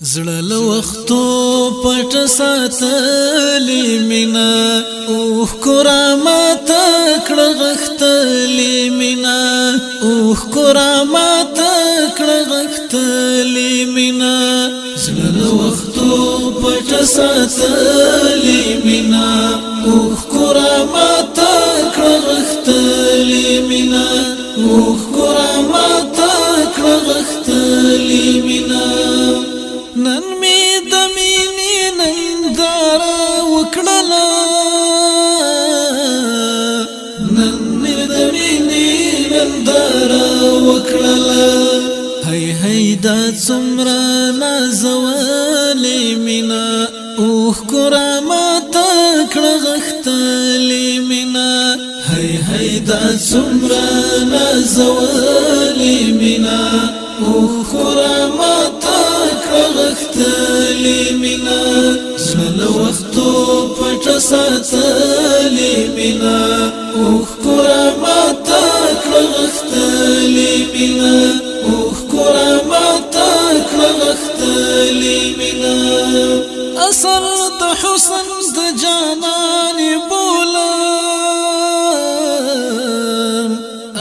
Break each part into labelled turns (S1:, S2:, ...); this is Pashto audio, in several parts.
S1: زړه له وختو پټ ساتلې مینا اوه کرامات کړه غختلې مینا اوه کرامات کړه غختلې مینا زړه له وختو پټ ساتلې مینا اوه کرامات کړه غختلې مینا اوه کرامات کړه غختلې مینا نن می د مینې ننداره وکړله نن می د مینې ننداره وکړله هی هی دا څومره نازولې مینا اوه کرامات کړه غختلې مینا هی هی دا څومره نازولې مینا اوه کرامات غختلې مینا زړه له وختو پټ ساتلې مینا اوه کرامات کړه غختلې مینا اوه کرامات کړه غختلې مینا اثر د حسن د جانان بولم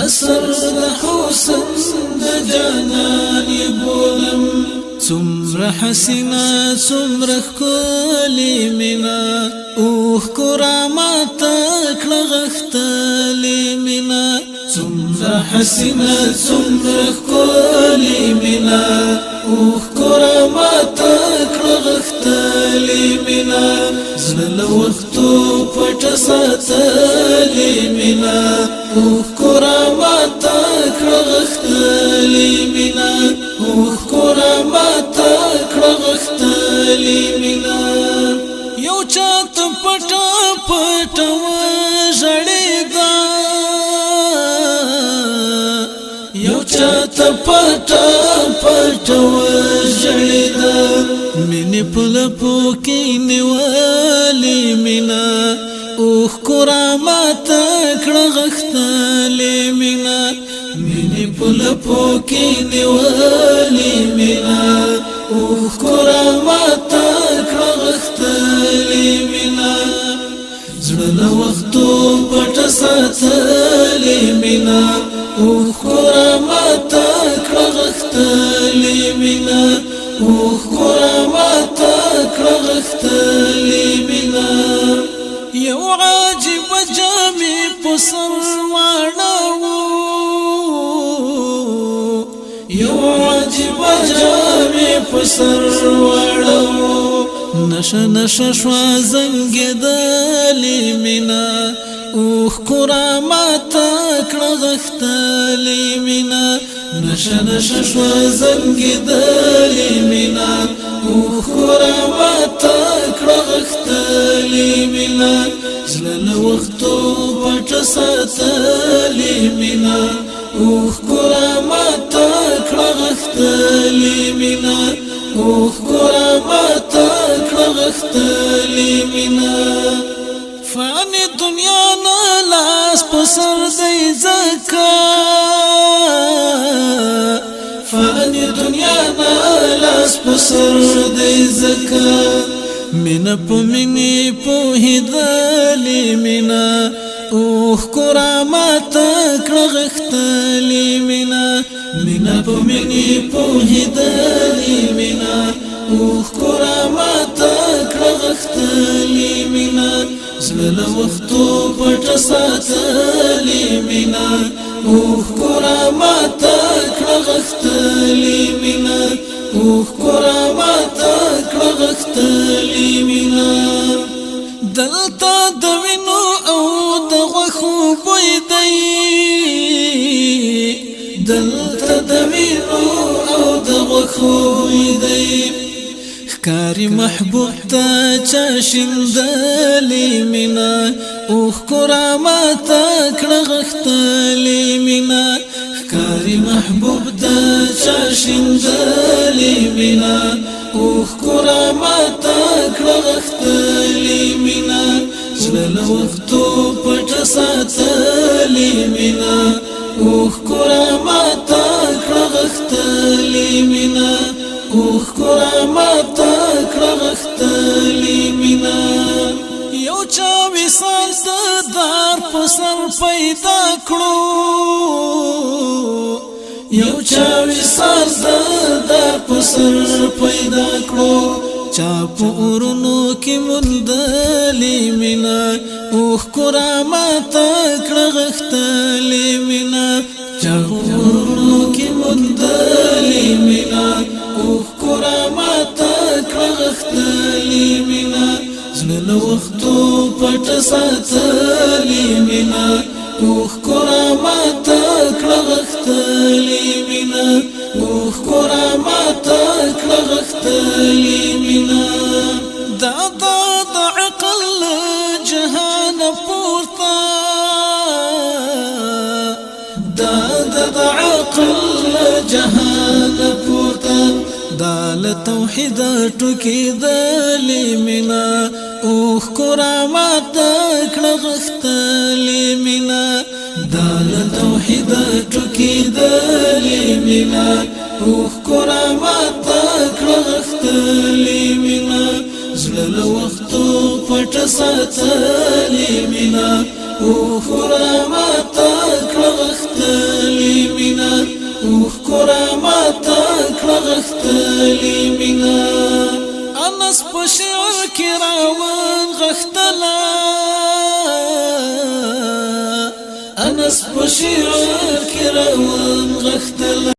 S1: اثر د حسن د جانان بولم څومره حسینه څومره ښکلې مینا اوه کرامات کړه غختلې مینا څومره حسینه څومره ښکلې مینا اوه کرامات کړه غختلې مینا زړه له وختو پټ ساتلې مینا اوه کرامات کړه غختلې مینا اوه کرامات کړه غختلې مینا یو چاته پټه پټه وژړېده یو چاته پټه پټه وژړېده مینې په لپو کې نیولې مینا اوه کرامات کړه غختلې مینا مینې په لپو کې نیولې مینا اوه کرامات کړه غختلې مینا زړه له وختو پټ ساتلې مینا اوه کرامات کړه غختلې مینا اوه کرامات کړه غختلې مینا یو عجیب جامې په سر واړاوه یو عجیب جامې په سر واړاوه نشه نشه شوه زنګېدلې مینا اوه کرامات کړه غختلې مینا نشه نشه شوه زنګېدلې مینا اوه کرامات کړه غختلې مینا زړه له وختو پټ ساتلې مینا اوه کرامات کړه غختلې مینا اوه کرامات کړه غختلې مینا فانی دنیا نه لاس په سر دی ځکه فانی دنیا نه لاس په سر دی ځکه مینا په مینې پوهېدلې مینا اوه کرامات کړه غختلې مینا مینا په مینې پوهېدلې مینا اوه کرامات کړه غختلې مینا زړه له وختو پټ ساتلې مینا اوه کرامات کړه غختلې مینا اوه کرامات کړه غختلې مینا دلته د وینو او د غوښو بوی دی دلته د وینو او د غوښو بوی دی ښکاري محبوب ته چا شیندلې مینا اوه کرامات کړه غختلې مینا ښکاري محبوب ته چا شیندلې مینا اوه کرامات کړه غختلې مینا زړه له وختو پټ ساتلې مینا اوه کرامات کړه غختلې مینا اوه کرامات کړه غختلی مینا یو چا وصال دار پسر پیدا کړو یو چا وصال دار پسر پیدا کړو چا پورونو کې مندلې مینا اوخ کرامات کړه غختلی مینا چا پورونو کې مندلې مینا اوخ کرامات کړه غختلی مینا زړه له وختو پټ ساتلی مینا اوخ کرامات کړه غختلی مینا اوخ کرامات کړه غختلی مینا دا عقل جهان پورته دا عقل جهان پورته دا لتوحید ټکی دلی مینا اوخ کرامات کړه غختلی مینا دا لتوحید ټکی دلی مینا اوخ کرامات کړه غختلی مینا زړه له وختو پټ ساتلی مینا اوخ کرامات کړه غختلی مینا اوخ کرامات کړه غختلی مینا انس په شعر کې راون غختلا انس په شعر کې راون غختلا